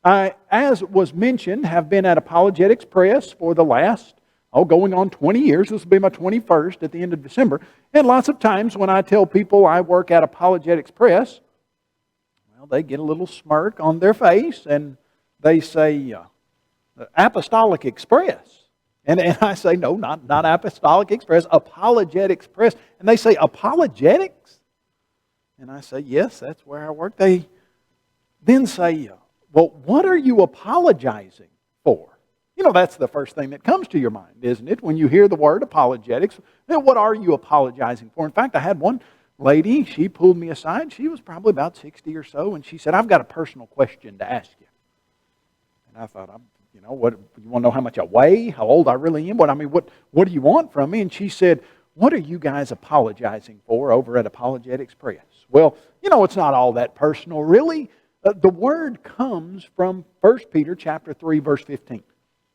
I, as was mentioned, have been at Apologetics Press for the last, going on 20 years. This will be my 21st at the end of December. And lots of times when I tell people I work at Apologetics Press, well, they get a little smirk on their face and they say, Apostolic Express. And I say, no, not Apostolic Express, Apologetics Press. And they say, apologetics? And I say, yes, that's where I work. They then say, well, what are you apologizing for? You know, that's the first thing that comes to your mind, isn't it? When you hear the word apologetics, what are you apologizing for? In fact, I had one lady, she pulled me aside. She was probably about 60 or so, and she said, I've got a personal question to ask you. And I thought, what, you want to know how much I weigh? How old I really am? What do you want from me? And she said, what are you guys apologizing for over at Apologetics Press? Well, it's not all that personal, really. The word comes from 1 Peter chapter 3, verse 15.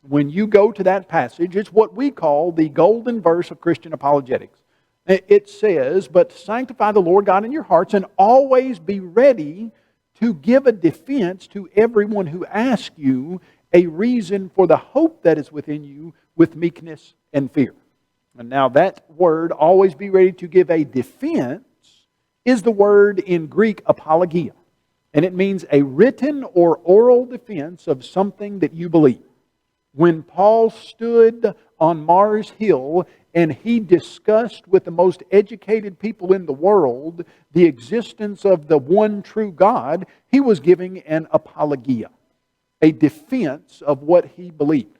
When you go to that passage, it's what we call the golden verse of Christian apologetics. It says, but sanctify the Lord God in your hearts and always be ready to give a defense to everyone who asks you a reason for the hope that is within you with meekness and fear. And now that word, always be ready to give a defense, is the word in Greek apologia. And it means a written or oral defense of something that you believe. When Paul stood on Mars Hill and he discussed with the most educated people in the world the existence of the one true God, he was giving an apologia, a defense of what he believed.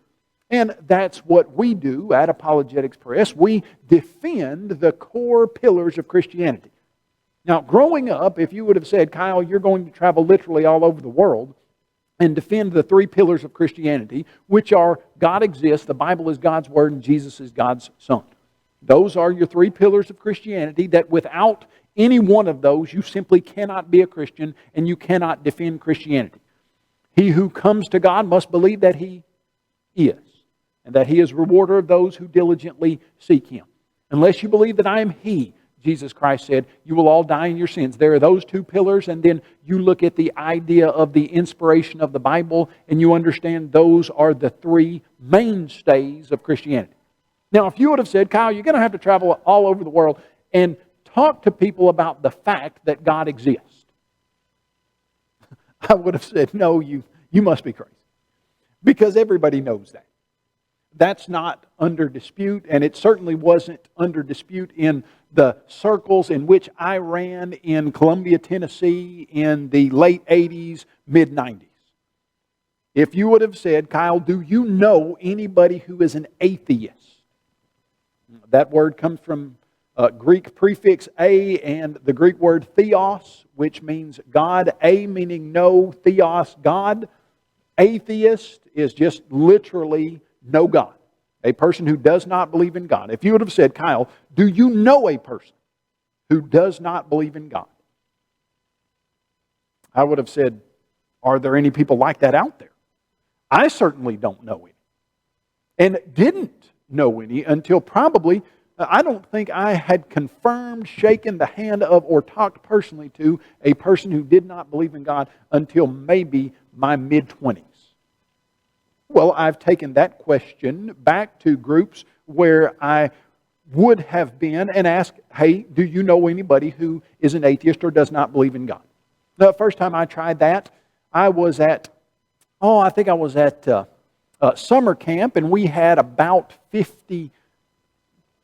And that's what we do at Apologetics Press. We defend the core pillars of Christianity. Now, growing up, if you would have said, Kyle, you're going to travel literally all over the world and defend the three pillars of Christianity, which are God exists, the Bible is God's Word, and Jesus is God's Son. Those are your three pillars of Christianity that without any one of those, you simply cannot be a Christian and you cannot defend Christianity. He who comes to God must believe that He is, and that He is rewarder of those who diligently seek Him. Unless you believe that I am He, Jesus Christ said, you will all die in your sins. There are those two pillars, and then you look at the idea of the inspiration of the Bible, and you understand those are the three mainstays of Christianity. Now, if you would have said, Kyle, you're going to have to travel all over the world and talk to people about the fact that God exists, I would have said, no, you must be crazy. Because everybody knows that. That's not under dispute, and it certainly wasn't under dispute in the circles in which I ran in Columbia, Tennessee in the late 80s, mid-90s. If you would have said, Kyle, do you know anybody who is an atheist? That word comes from Greek prefix a and the Greek word theos, which means God. A meaning no, theos, God. Atheist is just literally no God. A person who does not believe in God. If you would have said, Kyle, do you know a person who does not believe in God? I would have said, are there any people like that out there? I certainly don't know any. And didn't know any until probably, I don't think I had confirmed, shaken the hand of, or talked personally to a person who did not believe in God until maybe my mid-20s. Well, I've taken that question back to groups where I would have been and asked, hey, do you know anybody who is an atheist or does not believe in God? The first time I tried that, I was at, summer camp, and we had about 15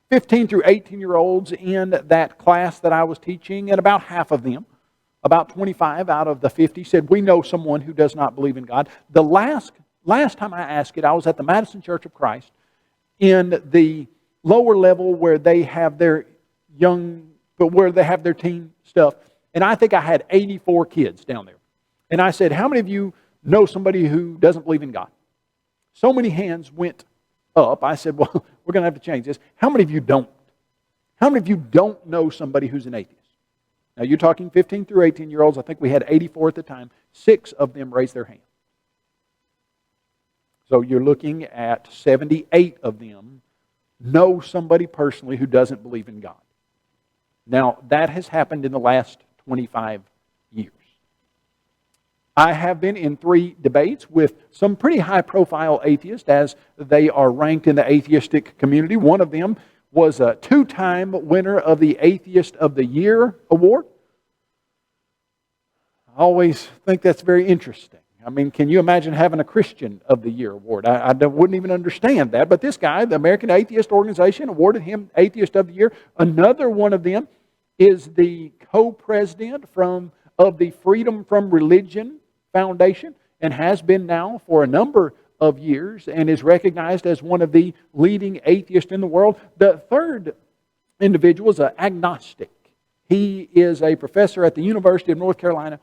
through 18-year-olds in that class that I was teaching, and about half of them, about 25 out of the 50, said, we know someone who does not believe in God. The last time I asked it, I was at the Madison Church of Christ in the lower level where they have their teen stuff. And I think I had 84 kids down there. And I said, how many of you know somebody who doesn't believe in God? So many hands went up. I said, well, we're going to have to change this. How many of you don't? How many of you don't know somebody who's an atheist? Now, you're talking 15 through 18-year-olds. I think we had 84 at the time. 6 of them raised their hand. So you're looking at 78 of them know somebody personally who doesn't believe in God. Now, that has happened in the last 25 years. I have been in 3 debates with some pretty high-profile atheists as they are ranked in the atheistic community. One of them was a 2-time winner of the Atheist of the Year award. I always think that's very interesting. I mean, can you imagine having a Christian of the Year award? I wouldn't even understand that. But this guy, the American Atheist Organization, awarded him Atheist of the Year. Another one of them is the co-president of the Freedom from Religion Foundation, and has been now for a number of years, and is recognized as one of the leading atheists in the world. The third individual is an agnostic. He is a professor at the University of North Carolina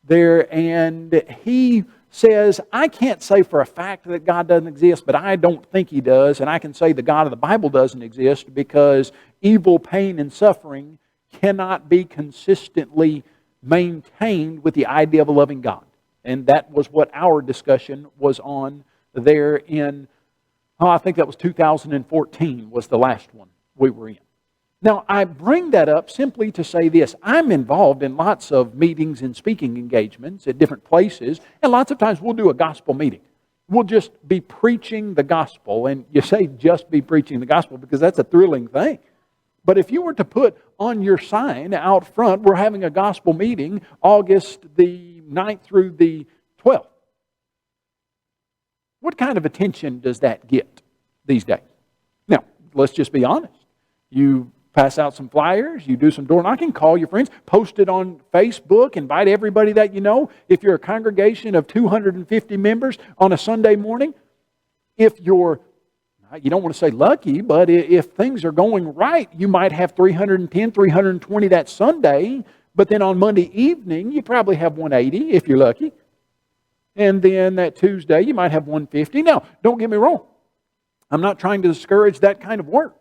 there, and he says, I can't say for a fact that God doesn't exist, but I don't think He does, and I can say the God of the Bible doesn't exist because evil, pain, and suffering cannot be consistently maintained with the idea of a loving God. And that was what our discussion was on there in, I think that was 2014 was the last one we were in. Now, I bring that up simply to say this. I'm involved in lots of meetings and speaking engagements at different places, and lots of times we'll do a gospel meeting. We'll just be preaching the gospel, and you say just be preaching the gospel because that's a thrilling thing. But if you were to put on your sign out front, we're having a gospel meeting August the 9th through the 12th, what kind of attention does that get these days? Now, let's just be honest. You pass out some flyers, you do some door knocking, call your friends, post it on Facebook, invite everybody that you know. If you're a congregation of 250 members on a Sunday morning, if you're, you don't want to say lucky, but if things are going right, you might have 310, 320 that Sunday, but then on Monday evening, you probably have 180 if you're lucky. And then that Tuesday, you might have 150. Now, don't get me wrong. I'm not trying to discourage that kind of work.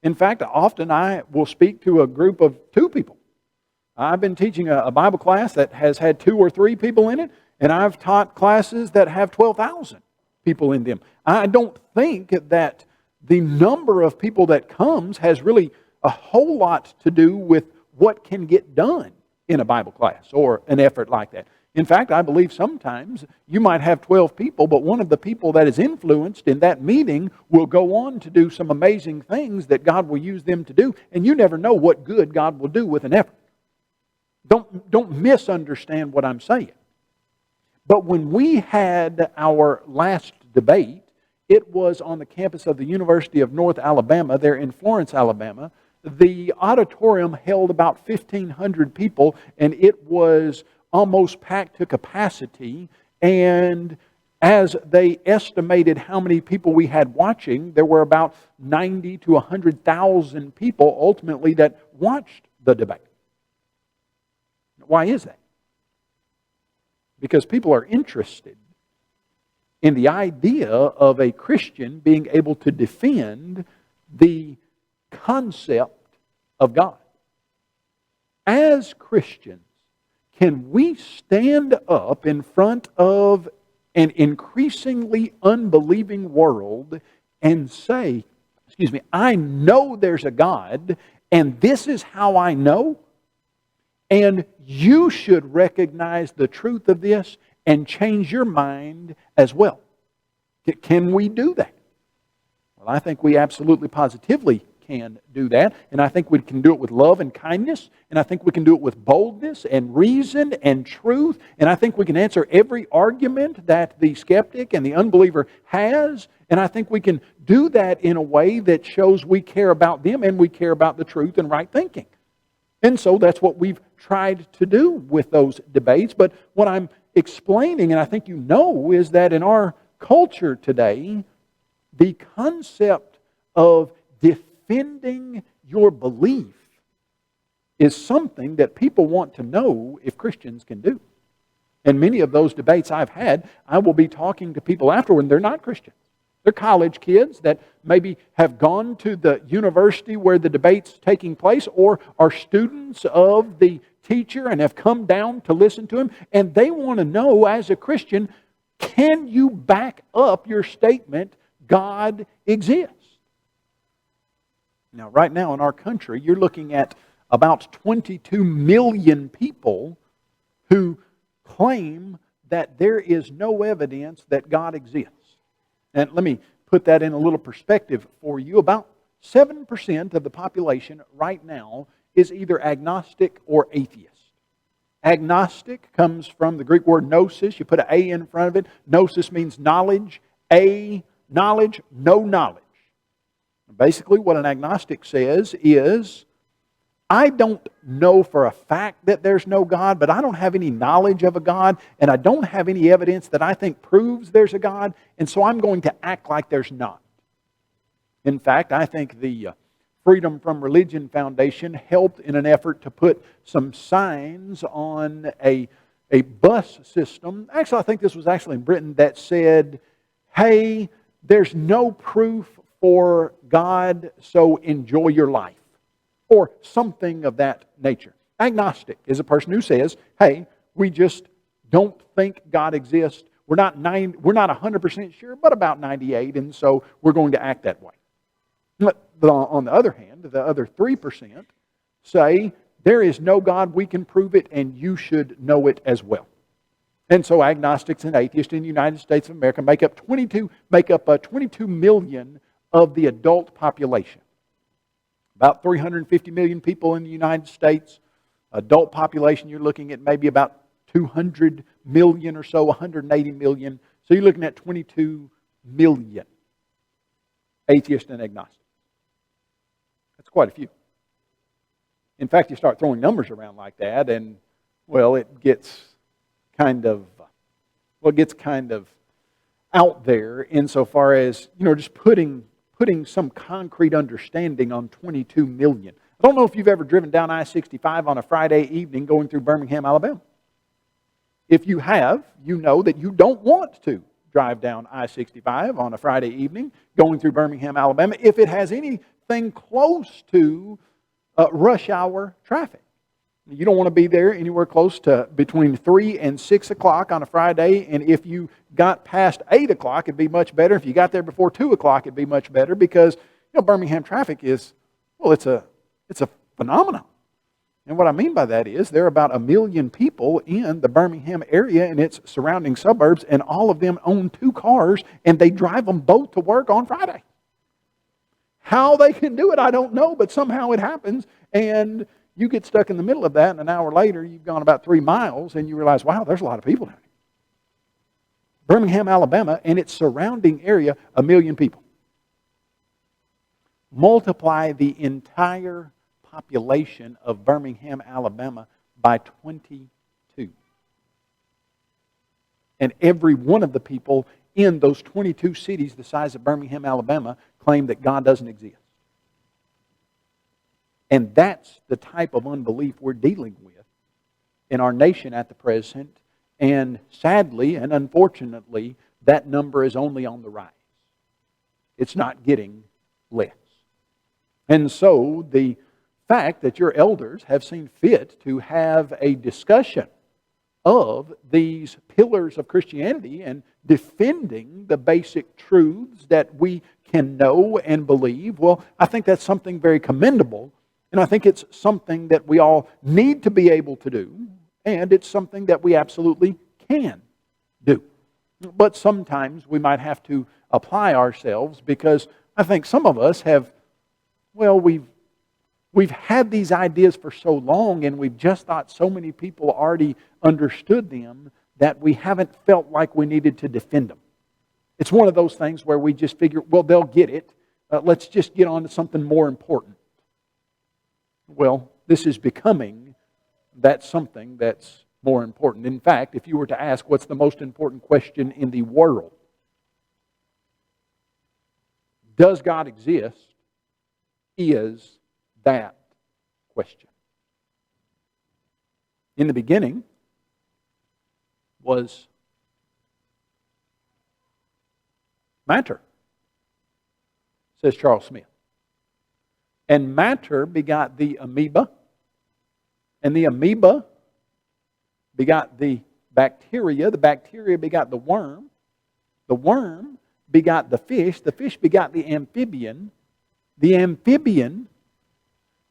In fact, often I will speak to a group of 2 people. I've been teaching a Bible class that has had 2 or 3 people in it, and I've taught classes that have 12,000 people in them. I don't think that the number of people that comes has really a whole lot to do with what can get done in a Bible class or an effort like that. In fact, I believe sometimes you might have 12 people, but one of the people that is influenced in that meeting will go on to do some amazing things that God will use them to do, and you never know what good God will do with an effort. Don't misunderstand what I'm saying. But when we had our last debate, it was on the campus of the University of North Alabama, there in Florence, Alabama. The auditorium held about 1,500 people, and it was almost packed to capacity. And as they estimated how many people we had watching, there were about 90 to 100,000 people ultimately that watched the debate. Why is that? Because people are interested in the idea of a Christian being able to defend the concept of God. As Christians, can we stand up in front of an increasingly unbelieving world and say, I know there's a God, and this is how I know, and you should recognize the truth of this and change your mind as well? Can we do that? Well, I think we absolutely positively can do that, and I think we can do it with love and kindness, and I think we can do it with boldness and reason and truth, and I think we can answer every argument that the skeptic and the unbeliever has, and I think we can do that in a way that shows we care about them and we care about the truth and right thinking. And so that's what we've tried to do with those debates. But what I'm explaining, and I think you know, is that in our culture today, the concept of defending your belief is something that people want to know if Christians can do. And many of those debates I've had, I will be talking to people afterward, and they're not Christians. They're college kids that maybe have gone to the university where the debate's taking place, or are students of the teacher and have come down to listen to him, and they want to know, as a Christian, can you back up your statement, God exists? Now, right now in our country, you're looking at about 22 million people who claim that there is no evidence that God exists. And let me put that in a little perspective for you. About 7% of the population right now is either agnostic or atheist. Agnostic comes from the Greek word gnosis. You put an A in front of it. Gnosis means knowledge. Knowledge, no knowledge. Basically, what an agnostic says is, I don't know for a fact that there's no God, but I don't have any knowledge of a God, and I don't have any evidence that I think proves there's a God, and so I'm going to act like there's not. In fact, I think the Freedom from Religion Foundation helped in an effort to put some signs on a bus system. Actually, I think this was actually in Britain, that said, hey, there's no proof for God, so enjoy your life. Or something of that nature. Agnostic is a person who says, hey, we just don't think God exists. We're not 100% sure, but about 98%, and so we're going to act that way. But on the other hand, the other 3% say, there is no God, we can prove it, and you should know it as well. And so agnostics and atheists in the United States of America make up 22 million of the adult population. About 350 million people in the United States. Adult population, you're looking at maybe about 200 million or so, 180 million. So you're looking at 22 million atheists and agnostics. That's quite a few. In fact, you start throwing numbers around like that, and, well, it gets kind of out there insofar as, just putting some concrete understanding on 22 million. I don't know if you've ever driven down I-65 on a Friday evening going through Birmingham, Alabama. If you have, you know that you don't want to drive down I-65 on a Friday evening going through Birmingham, Alabama, if it has anything close to rush hour traffic. You don't want to be there anywhere close to between 3 and 6 o'clock on a Friday, and if you got past 8 o'clock, it'd be much better. If you got there before 2 o'clock, it'd be much better, because Birmingham traffic is, well, it's a phenomenon. And what I mean by that is there are about 1 million people in the Birmingham area and its surrounding suburbs, and all of them own 2 cars, and they drive them both to work on Friday. How they can do it, I don't know, but somehow it happens, and you get stuck in the middle of that, and an hour later, you've gone about 3 miles, and you realize, wow, there's a lot of people down here. Birmingham, Alabama, and its surrounding area, 1 million people. Multiply the entire population of Birmingham, Alabama by 22. And every one of the people in those 22 cities the size of Birmingham, Alabama, claim that God doesn't exist. And that's the type of unbelief we're dealing with in our nation at the present. And sadly and unfortunately, that number is only on the rise. It's not getting less. And so the fact that your elders have seen fit to have a discussion of these pillars of Christianity and defending the basic truths that we can know and believe, well, I think that's something very commendable. And I think it's something that we all need to be able to do, and it's something that we absolutely can do. But sometimes we might have to apply ourselves, because I think some of us have, well, we've had these ideas for so long, and we've just thought so many people already understood them that we haven't felt like we needed to defend them. It's one of those things where we just figure, well, they'll get it. Let's just get on to something more important. Well, this is becoming that something that's more important. In fact, if you were to ask what's the most important question in the world, does God exist, is that question. In the beginning was matter, says Charles Smith. And matter begot the amoeba, and the amoeba begot the bacteria begot the worm begot the fish begot the amphibian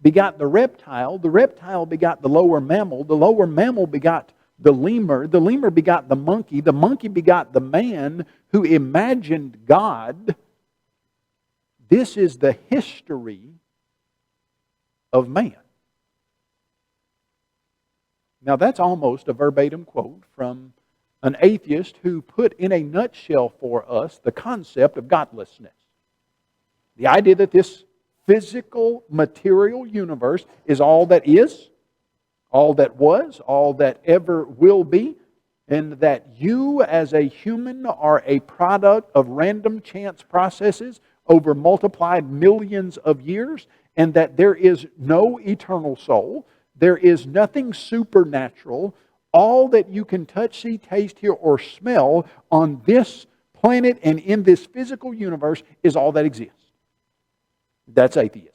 begot the reptile begot the lower mammal begot the lemur begot the monkey begot the man who imagined God. This is the history of man. Now that's almost a verbatim quote from an atheist who put in a nutshell for us the concept of godlessness. The idea that this physical, material universe is all that is, all that was, all that ever will be, and that you as a human are a product of random chance processes over multiplied millions of years, and that there is no eternal soul, there is nothing supernatural. All that you can touch, see, taste, hear, or smell on this planet and in this physical universe is all that exists. That's atheism.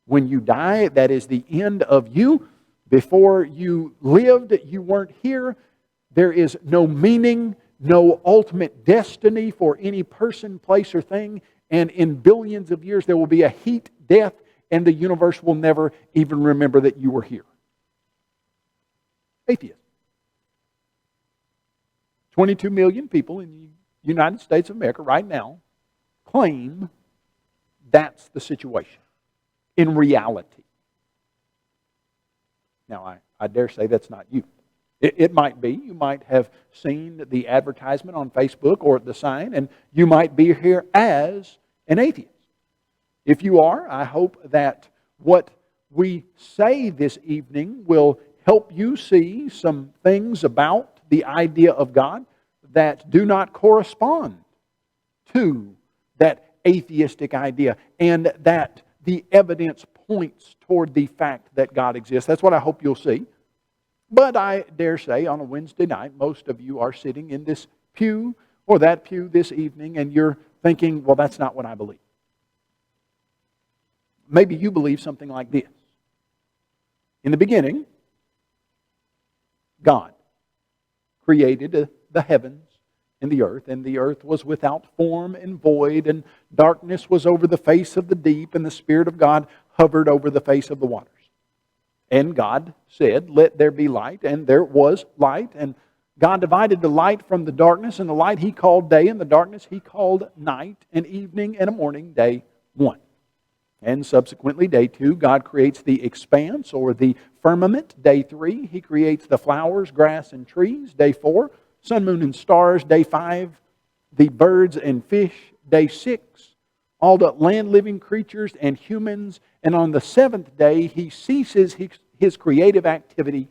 When you die, that is the end of you. Before you lived, you weren't here. There is no meaning, no ultimate destiny for any person, place, or thing. And in billions of years, there will be a heat death, and the universe will never even remember that you were here. Atheism. 22 million people in the United States of America right now claim that's the situation in reality. Now, I dare say that's not you. It might be. You might have seen the advertisement on Facebook or the sign, and you might be here as an atheist. If you are, I hope that what we say this evening will help you see some things about the idea of God that do not correspond to that atheistic idea, and that the evidence points toward the fact that God exists. That's what I hope you'll see. But I dare say on a Wednesday night, most of you are sitting in this pew or that pew this evening, and you're thinking, well, that's not what I believe. Maybe you believe something like this. In the beginning, God created the heavens and the earth was without form and void, and darkness was over the face of the deep, and the Spirit of God hovered over the face of the waters. And God said, let there be light, and there was light, and God divided the light from the darkness, and the light He called day, and the darkness He called night, and evening and a morning, day one. And subsequently, day two, God creates the expanse or the firmament. Day three, He creates the flowers, grass, and trees. Day four, sun, moon, and stars. Day five, the birds and fish. Day six, all the land-living creatures and humans. And on the seventh day, He ceases His creative activity,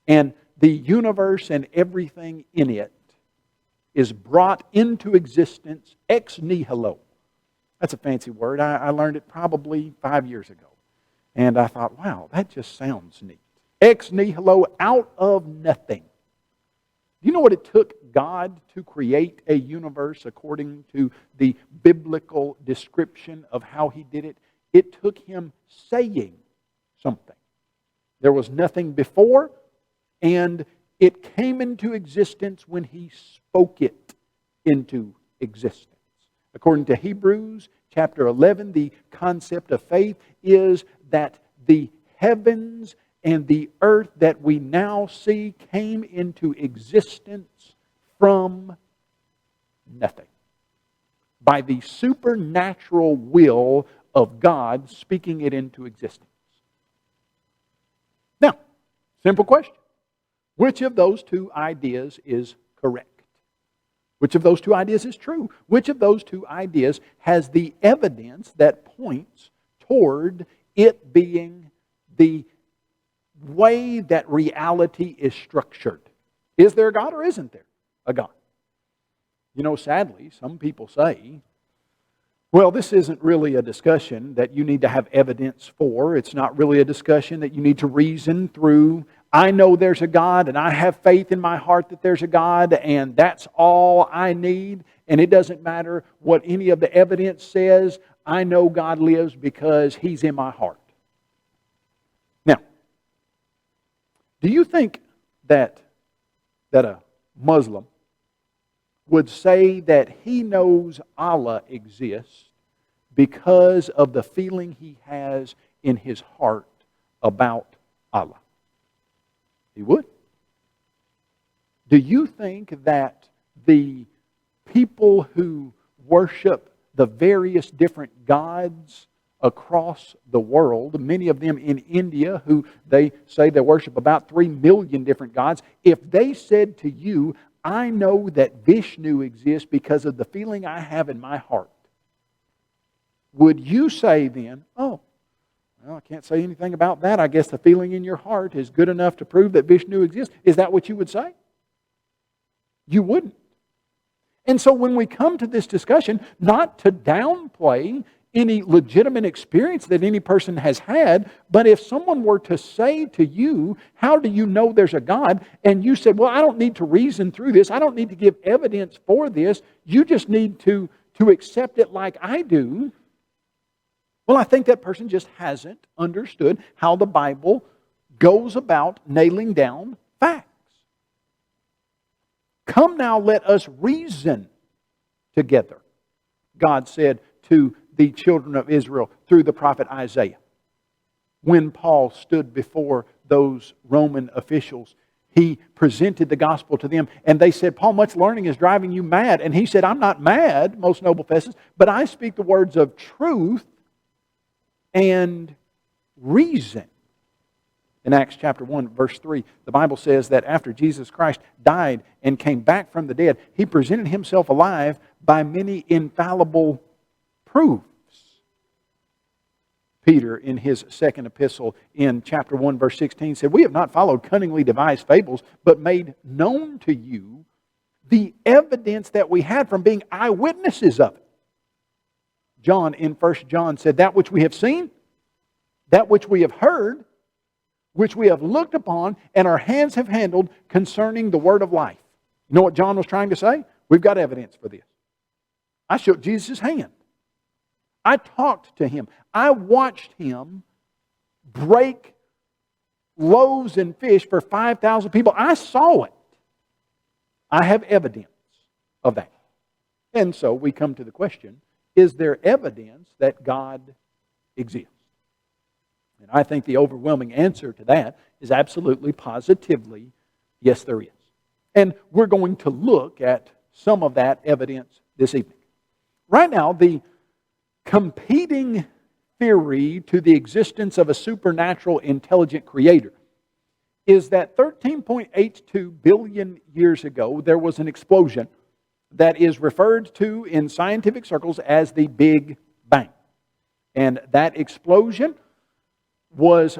and the universe and everything in it is brought into existence ex nihilo. That's a fancy word. I learned it probably 5 years ago. And I thought, wow, that just sounds neat. Ex nihilo, out of nothing. Do you know what it took God to create a universe according to the biblical description of how He did it? It took Him saying something. There was nothing before, and it came into existence when He spoke it into existence. According to Hebrews chapter 11, the concept of faith is that the heavens and the earth that we now see came into existence from nothing, by the supernatural will of God speaking it into existence. Now, simple question. Which of those two ideas is correct? Which of those two ideas is true? Which of those two ideas has the evidence that points toward it being the way that reality is structured? Is there a God or isn't there a God? You know, sadly, some people say, well, this isn't really a discussion that you need to have evidence for. It's not really a discussion that you need to reason through. I know there's a God, and I have faith in my heart that there's a God, and that's all I need. And it doesn't matter what any of the evidence says. I know God lives because He's in my heart. Now, do you think that a Muslim would say that he knows Allah exists because of the feeling he has in his heart about Allah? He would. Do you think that the people who worship the various different gods across the world, many of them in India, who they say they worship about 3 million different gods, if they said to you, I know that Vishnu exists because of the feeling I have in my heart, would you say then, oh, well, I can't say anything about that. I guess the feeling in your heart is good enough to prove that Vishnu exists. Is that what you would say? You wouldn't. And so when we come to this discussion, not to downplay any legitimate experience that any person has had, but if someone were to say to you, how do you know there's a God? And you said, well, I don't need to reason through this. I don't need to give evidence for this. You just need to accept it like I do. Well, I think that person just hasn't understood how the Bible goes about nailing down facts. Come now, let us reason together, God said to the children of Israel through the prophet Isaiah. When Paul stood before those Roman officials, he presented the gospel to them, and they said, Paul, much learning is driving you mad. And he said, I'm not mad, most noble Festus, but I speak the words of truth and reason. In Acts chapter 1, verse 3, the Bible says that after Jesus Christ died and came back from the dead, He presented Himself alive by many infallible proofs. Peter, in his second epistle, in chapter 1, verse 16, said, we have not followed cunningly devised fables, but made known to you the evidence that we had from being eyewitnesses of it. John, in 1 John, said, that which we have seen, that which we have heard, which we have looked upon and our hands have handled concerning the word of life. You know what John was trying to say? We've got evidence for this. I shook Jesus' hand. I talked to Him. I watched Him break loaves and fish for 5,000 people. I saw it. I have evidence of that. And so we come to the question, is there evidence that God exists? And I think the overwhelming answer to that is absolutely, positively, yes, there is. And we're going to look at some of that evidence this evening. Right now, the competing theory to the existence of a supernatural intelligent creator is that 13.82 billion years ago, there was an explosion that is referred to in scientific circles as the Big Bang. And that explosion was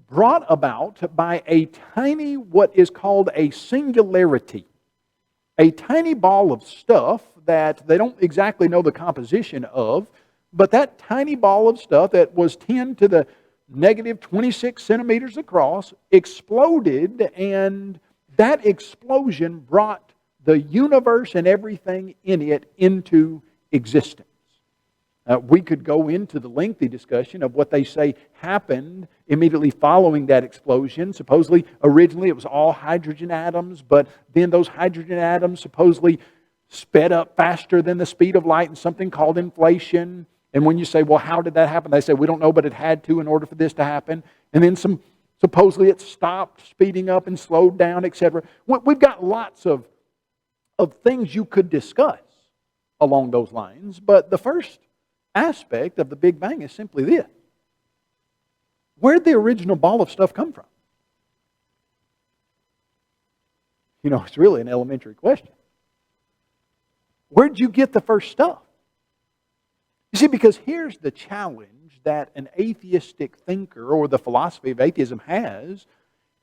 brought about by a tiny, what is called a singularity. A tiny ball of stuff that they don't exactly know the composition of, but that tiny ball of stuff that was 10 to the negative 26 centimeters across exploded, and that explosion brought the universe and everything in it into existence. We could go into the lengthy discussion of what they say happened immediately following that explosion. Supposedly, originally it was all hydrogen atoms, but then those hydrogen atoms supposedly sped up faster than the speed of light in something called inflation. And when you say, well, how did that happen? They say, we don't know, but it had to in order for this to happen. And then supposedly it stopped speeding up and slowed down, etc. We've got lots of things you could discuss along those lines, but the first aspect of the Big Bang is simply this. Where did the original ball of stuff come from? You know, it's really an elementary question. Where did you get the first stuff? You see, because here's the challenge that an atheistic thinker or the philosophy of atheism has.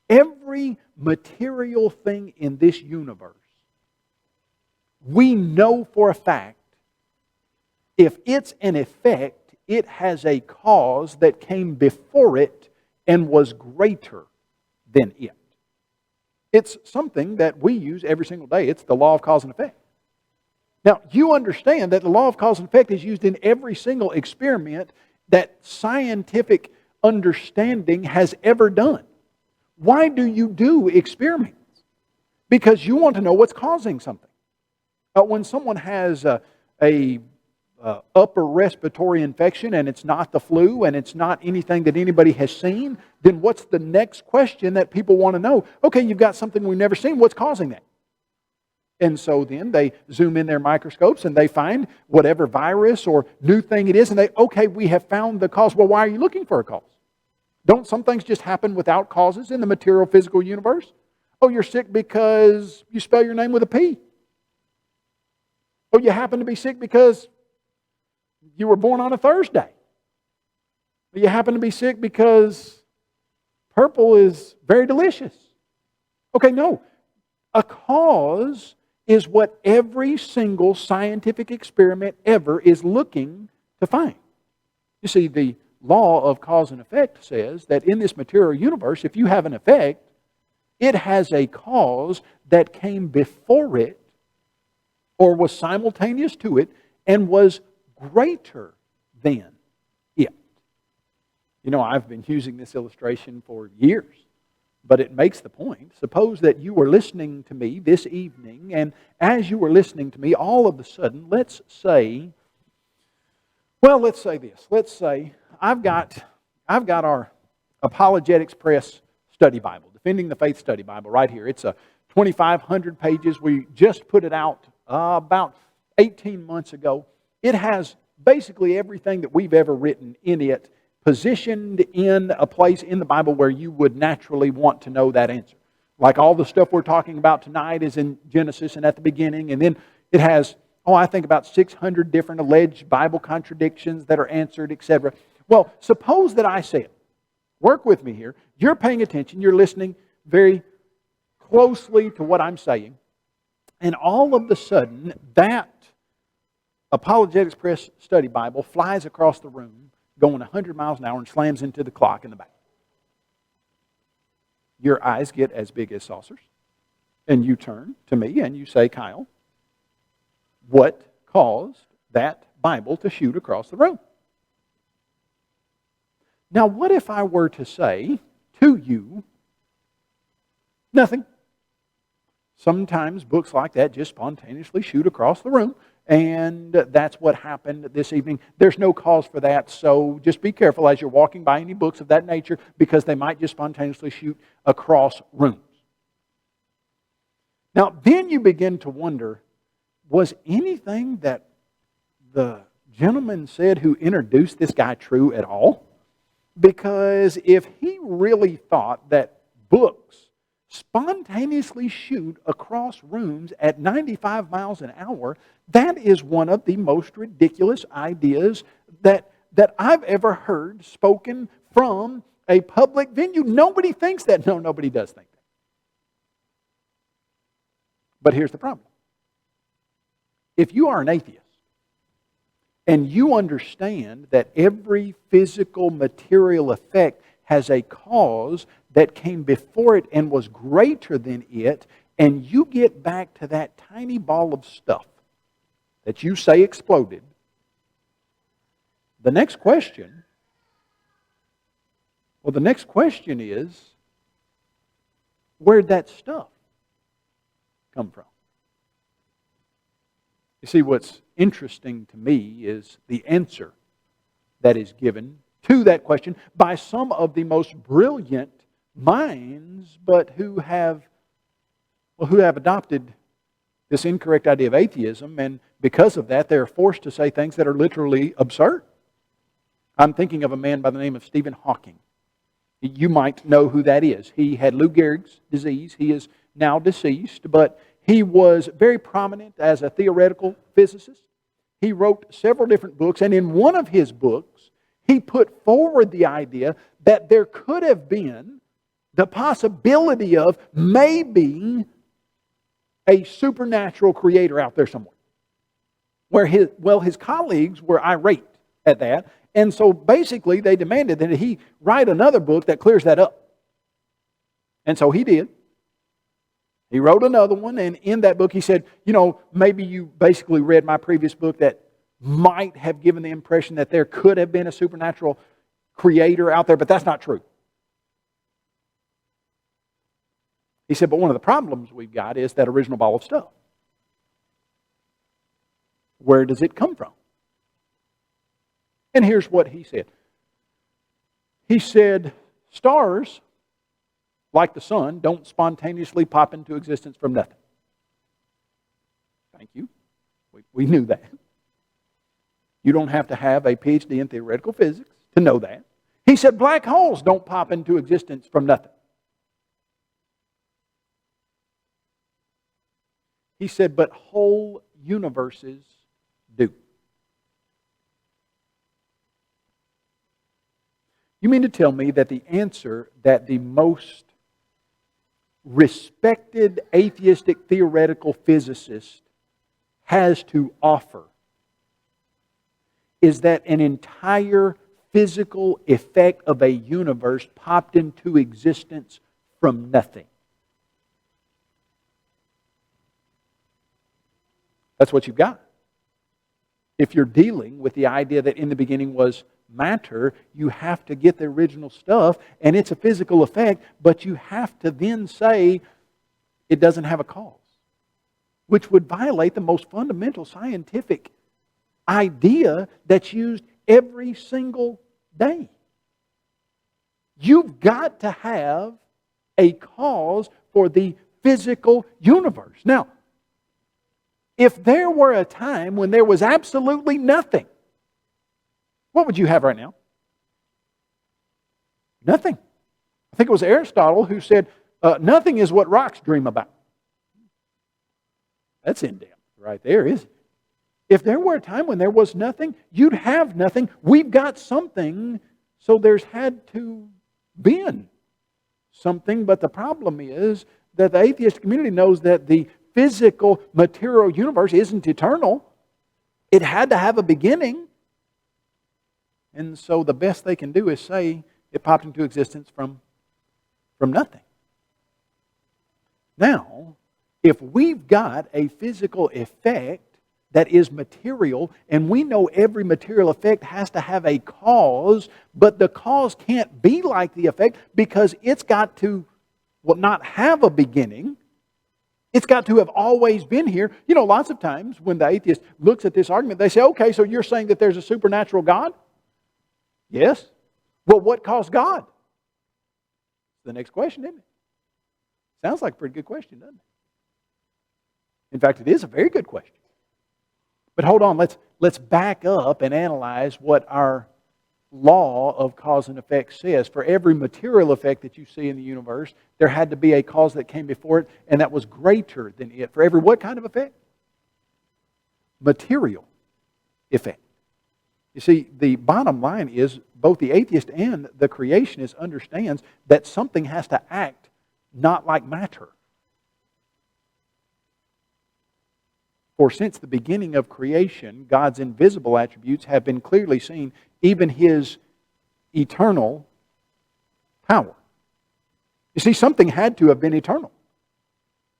Every material thing in this universe, we know for a fact, if it's an effect, it has a cause that came before it and was greater than it. It's something that we use every single day. It's the law of cause and effect. Now, you understand that the law of cause and effect is used in every single experiment that scientific understanding has ever done. Why do you do experiments? Because you want to know what's causing something. When someone has a upper respiratory infection and it's not the flu and it's not anything that anybody has seen, then what's the next question that people want to know? Okay, you've got something we've never seen. What's causing that? And so then they zoom in their microscopes and they find whatever virus or new thing it is, and okay, we have found the cause. Well, why are you looking for a cause? Don't some things just happen without causes in the material physical universe? Oh, you're sick because you spell your name with a P. Oh, you happen to be sick because you were born on a Thursday. You happen to be sick because purple is very delicious. Okay, no. A cause is what every single scientific experiment ever is looking to find. You see, the law of cause and effect says that in this material universe, if you have an effect, it has a cause that came before it or was simultaneous to it and was greater than it. You know, I've been using this illustration for years, but it makes the point. Suppose that you were listening to me this evening, and as you were listening to me, all of a sudden, let's say this. Let's say I've got our Apologetics Press study Bible, Defending the Faith study Bible, right here. It's a 2,500 pages. We just put it out about 18 months ago. It has basically everything that we've ever written in it, positioned in a place in the Bible where you would naturally want to know that answer. Like all the stuff we're talking about tonight is in Genesis and at the beginning, and then it has, I think about 600 different alleged Bible contradictions that are answered, etc. Well, suppose that I said, work with me here, you're paying attention, you're listening very closely to what I'm saying, and all of a sudden, that Apologetics Press study Bible flies across the room, going 100 miles an hour and slams into the clock in the back. Your eyes get as big as saucers, and you turn to me and you say, Kyle, what caused that Bible to shoot across the room? Now, what if I were to say to you, nothing? Sometimes books like that just spontaneously shoot across the room, and that's what happened this evening. There's no cause for that, so just be careful as you're walking by any books of that nature, because they might just spontaneously shoot across rooms. Now, then you begin to wonder, was anything that the gentleman said who introduced this guy true at all? Because if he really thought that books spontaneously shoot across rooms at 95 miles an hour, that is one of the most ridiculous ideas that I've ever heard spoken from a public venue. Nobody thinks that. No, nobody does think that. But here's the problem. If you are an atheist, and you understand that every physical material effect has a cause that came before it and was greater than it, and you get back to that tiny ball of stuff that you say exploded, the next question is, where'd that stuff come from? You see, what's interesting to me is the answer that is given to that question by some of the most brilliant minds, but who have adopted this incorrect idea of atheism, and because of that, they're forced to say things that are literally absurd. I'm thinking of a man by the name of Stephen Hawking. You might know who that is. He had Lou Gehrig's disease. He is now deceased, but he was very prominent as a theoretical physicist. He wrote several different books, and in one of his books, he put forward the idea that there could have been the possibility of maybe a supernatural creator out there somewhere. Where his colleagues were irate at that, and so basically they demanded that he write another book that clears that up. And so he did. He wrote another one, and in that book he said, maybe you basically read my previous book that might have given the impression that there could have been a supernatural creator out there, but that's not true. He said, but one of the problems we've got is that original ball of stuff. Where does it come from? And here's what he said. He said, stars, like the sun, don't spontaneously pop into existence from nothing. Thank you. We knew that. You don't have to have a PhD in theoretical physics to know that. He said black holes don't pop into existence from nothing. He said, but whole universes do. You mean to tell me that the answer that the most respected atheistic theoretical physicist has to offer is that an entire physical effect of a universe popped into existence from nothing? That's what you've got. If you're dealing with the idea that in the beginning was matter, you have to get the original stuff, and it's a physical effect, but you have to then say it doesn't have a cause, which would violate the most fundamental scientific idea that's used every single day. You've got to have a cause for the physical universe. Now, if there were a time when there was absolutely nothing, what would you have right now? Nothing. I think it was Aristotle who said, nothing is what rocks dream about. That's in-depth right there, isn't it? If there were a time when there was nothing, you'd have nothing. We've got something, so there's had to been something. But the problem is that the atheist community knows that the physical, material universe isn't eternal. It had to have a beginning. And so the best they can do is say it popped into existence from nothing. Now, if we've got a physical effect that is material, and we know every material effect has to have a cause, but the cause can't be like the effect because it's got to, well, not have a beginning. It's got to have always been here. You know, lots of times when the atheist looks at this argument, they say, okay, so you're saying that there's a supernatural God? Yes. Well, what caused God? The next question, isn't it? Sounds like a pretty good question, doesn't it? In fact, it is a very good question. But hold on, let's back up and analyze what our law of cause and effect says. For every material effect that you see in the universe, there had to be a cause that came before it, and that was greater than it. For every what kind of effect? Material effect. You see, the bottom line is both the atheist and the creationist understands that something has to act not like matter. For since the beginning of creation, God's invisible attributes have been clearly seen, even His eternal power. You see, something had to have been eternal.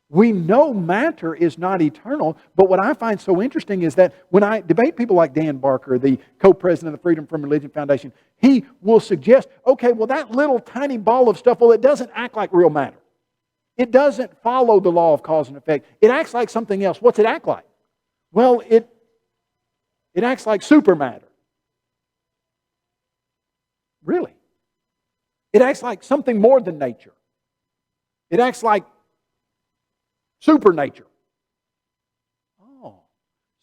We know matter is not eternal, but what I find so interesting is that when I debate people like Dan Barker, the co-president of the Freedom from Religion Foundation, he will suggest, okay, well that little tiny ball of stuff, well it doesn't act like real matter. It doesn't follow the law of cause and effect. It acts like something else. What's it act like? Well, it acts like supermatter. Really? It acts like something more than nature. It acts like supernature. Oh,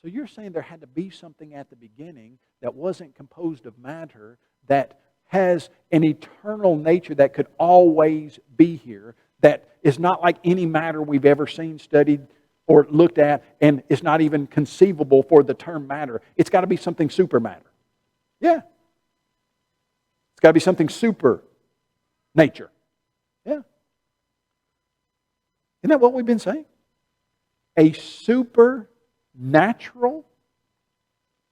so you're saying there had to be something at the beginning that wasn't composed of matter, that has an eternal nature that could always be here, that is not like any matter we've ever seen, studied, or looked at, and it's not even conceivable for the term matter. It's got to be something supermatter. Yeah. It's got to be something super nature. Yeah. Isn't that what we've been saying? A supernatural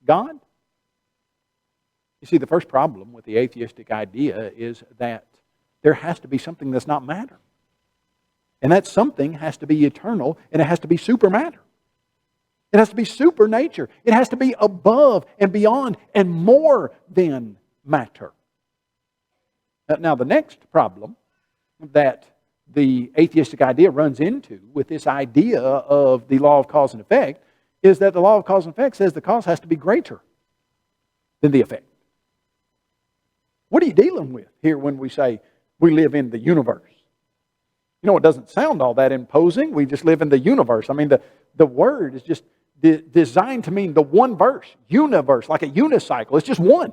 God? You see, the first problem with the atheistic idea is that there has to be something that's not matter. And that something has to be eternal, and it has to be supermatter. It has to be supernature. It has to be above and beyond and more than matter. Now, the next problem that the atheistic idea runs into with this idea of the law of cause and effect is that the law of cause and effect says the cause has to be greater than the effect. What are you dealing with here when we say we live in the universe? You know, it doesn't sound all that imposing. We just live in the universe. I mean, the word is just, designed to mean the one verse, universe, like a unicycle. It's just one.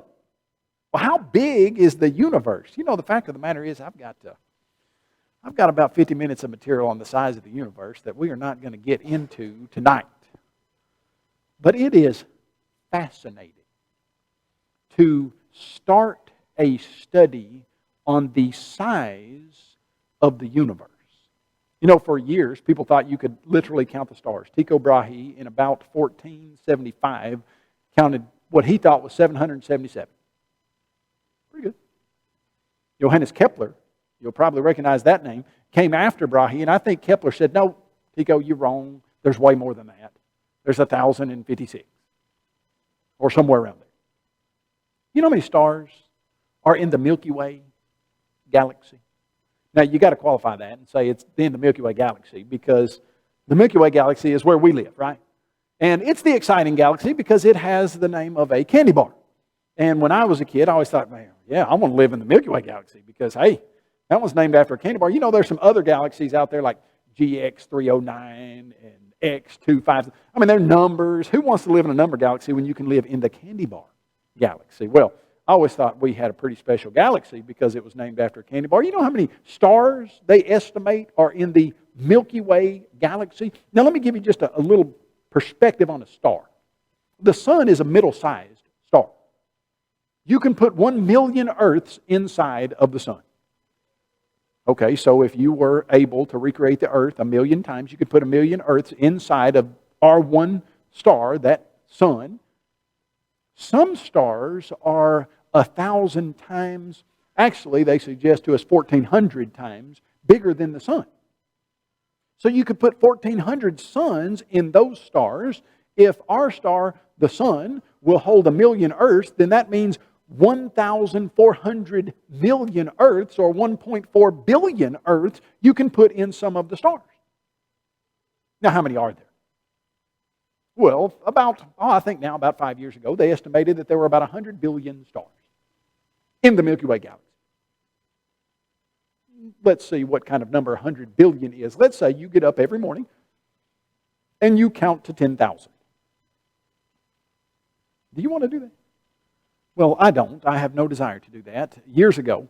Well, how big is the universe? You know, the fact of the matter is I've got about 50 minutes of material on the size of the universe that we are not going to get into tonight. But it is fascinating to start a study on the size of the universe. You know, for years, people thought you could literally count the stars. Tycho Brahe, in about 1475, counted what he thought was 777. Pretty good. Johannes Kepler, you'll probably recognize that name, came after Brahe, and I think Kepler said, no, Tycho, you're wrong. There's way more than that. There's 1,056, or somewhere around there. You know how many stars are in the Milky Way galaxy? Now, you got to qualify that and say it's in the Milky Way galaxy, because the Milky Way galaxy is where we live, right? And it's the exciting galaxy because it has the name of a candy bar. And when I was a kid, I always thought, man, yeah, I want to live in the Milky Way galaxy because, hey, that one's named after a candy bar. You know, there's some other galaxies out there like GX309 and X25. I mean, they're numbers. Who wants to live in a number galaxy when you can live in the candy bar galaxy? Well, I always thought we had a pretty special galaxy because it was named after a candy bar. You know how many stars they estimate are in the Milky Way galaxy? Now, let me give you just a little perspective on a star. The sun is a middle-sized star. You can put 1 million Earths inside of the sun. Okay, so if you were able to recreate the Earth 1 million times, you could put 1 million Earths inside of our one star, that sun. Some stars are 1,000 times, actually they suggest to us 1,400 times bigger than the sun. So you could put 1,400 suns in those stars. If our star, the sun, will hold 1 million Earths, then that means 1,400 million Earths, or 1.4 billion Earths, you can put in some of the stars. Now, how many are there? Well, I think now about 5 years ago, they estimated that there were about 100 billion stars in the Milky Way galaxy. Let's see what kind of number 100 billion is. Let's say you get up every morning and you count to 10,000. Do you want to do that? Well, I don't. I have no desire to do that. Years ago,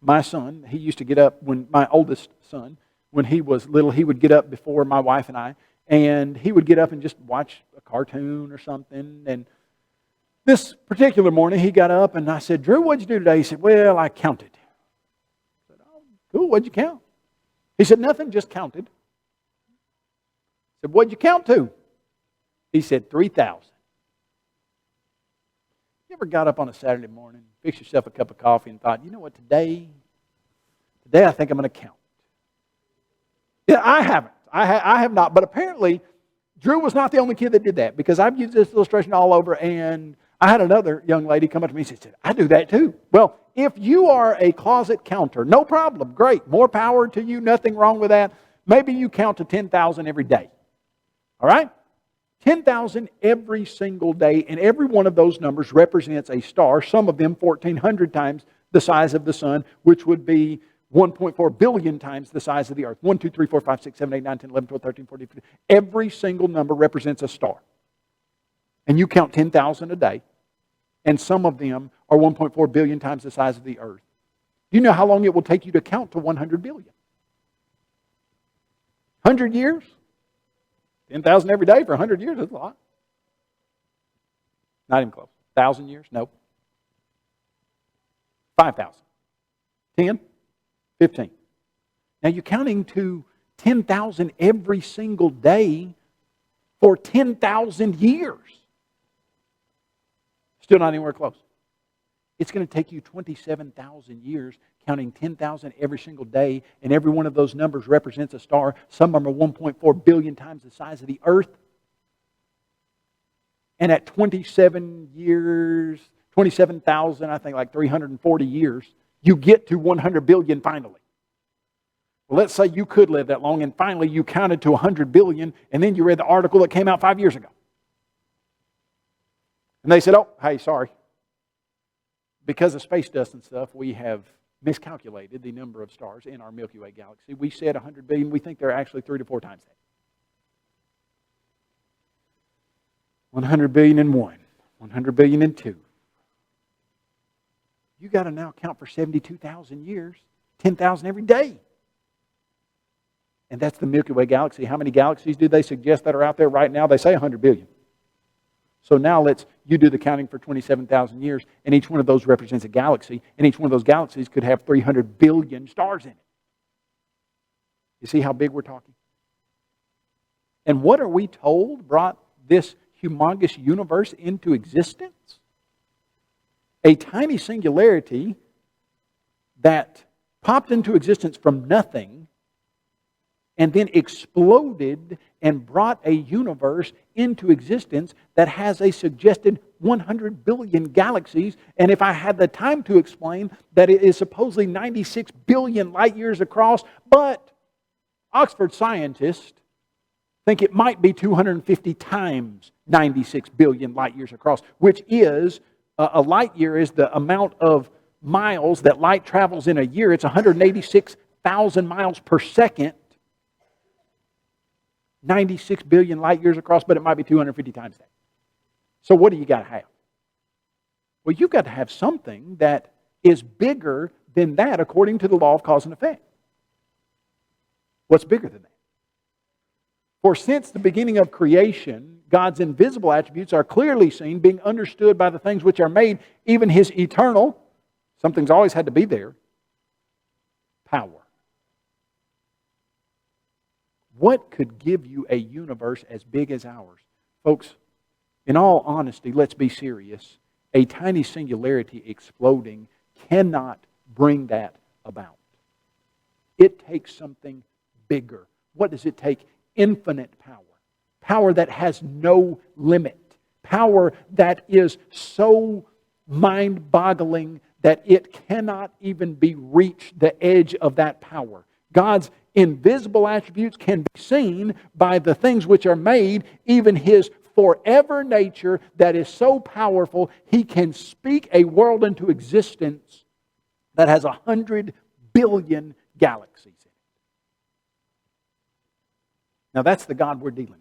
my son, he used to get up my oldest son, when he was little, he would get up before my wife and I, and he would get up and just watch a cartoon or something. And this particular morning, he got up and I said, Drew, what'd you do today? He said, well, I counted. I said, oh, cool, what'd you count? He said, nothing, just counted. I said, what'd you count to? He said, 3,000. You ever got up on a Saturday morning, fixed yourself a cup of coffee and thought, you know what, today I think I'm going to count. Yeah, I haven't. I have not. But apparently, Drew was not the only kid that did that, because I've used this illustration all over, and I had another young lady come up to me and said, I do that too. Well, if you are a closet counter, no problem, great, more power to you, nothing wrong with that. Maybe you count to 10,000 every day. All right? 10,000 every single day, and every one of those numbers represents a star, some of them 1,400 times the size of the sun, which would be 1.4 billion times the size of the earth. 1, 2, 3, 4, 5, 6, 7, 8, 9, 10, 11, 12, 13, 14, 15. Every single number represents a star. And you count 10,000 a day, and some of them are 1.4 billion times the size of the earth. Do you know how long it will take you to count to 100 billion? 100 years? 10,000 every day for 100 years, that's a lot. Not even close. 1,000 years? Nope. 5,000. 10? 15. Now you're counting to 10,000 every single day for 10,000 years. Still not anywhere close. It's going to take you 27,000 years counting 10,000 every single day, and every one of those numbers represents a star. Some of them are 1.4 billion times the size of the earth. And at 27 years, 27,000, I think like 340 years, you get to 100 billion finally. Well, let's say you could live that long, and finally you counted to 100 billion, and then you read the article that came out 5 years ago. And they said, oh, hey, sorry. Because of space dust and stuff, we have miscalculated the number of stars in our Milky Way galaxy. We said 100 billion. We think there are actually 3 to 4 times that. 100 billion in one, 100 billion in two. You got to now count for 72,000 years, 10,000 every day. And that's the Milky Way galaxy. How many galaxies do they suggest that are out there right now? They say 100 billion. So now you do the counting for 27,000 years, and each one of those represents a galaxy, and each one of those galaxies could have 300 billion stars in it. You see how big we're talking? And what are we told brought this humongous universe into existence? A tiny singularity that popped into existence from nothing and then exploded and brought a universe into existence that has a suggested 100 billion galaxies. And if I had the time to explain that it is supposedly 96 billion light years across, but Oxford scientists think it might be 250 times 96 billion light years across, which is, a light year is the amount of miles that light travels in a year. It's 186,000 miles per second. 96 billion light years across, but it might be 250 times that. So what do you got to have? Well, you've got to have something that is bigger than that according to the law of cause and effect. What's bigger than that? For since the beginning of creation, God's invisible attributes are clearly seen, being understood by the things which are made, even His eternal, something's always had to be there, power. What could give you a universe as big as ours? Folks, in all honesty, let's be serious. A tiny singularity exploding cannot bring that about. It takes something bigger. What does it take? Infinite power. Power that has no limit. Power that is so mind-boggling that it cannot even be reached, the edge of that power. God's invisible attributes can be seen by the things which are made, even His forever nature that is so powerful, He can speak a world into existence that has 100 billion galaxies in it. Now that's the God we're dealing with.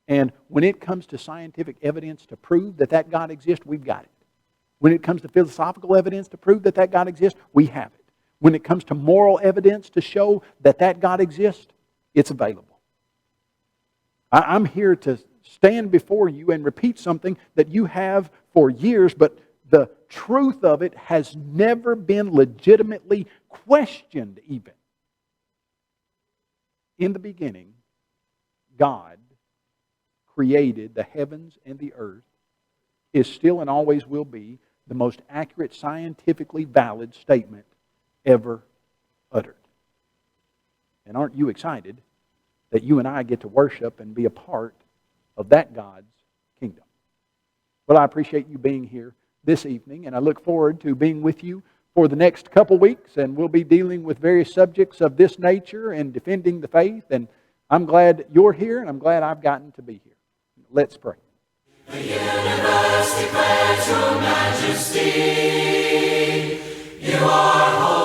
And when it comes to scientific evidence to prove that that God exists, we've got it. When it comes to philosophical evidence to prove that that God exists, we have it. When it comes to moral evidence to show that that God exists, it's available. I'm here to stand before you and repeat something that you have for years, but the truth of it has never been legitimately questioned even. In the beginning, God created the heavens and the earth, is still and always will be the most accurate, scientifically valid statement ever uttered. And aren't you excited that you and I get to worship and be a part of that God's kingdom? Well, I appreciate you being here this evening, and I look forward to being with you for the next couple weeks, and we'll be dealing with various subjects of this nature and defending the faith, and I'm glad you're here, and I'm glad I've gotten to be here. Let's pray. The universe declares your majesty. You are holy.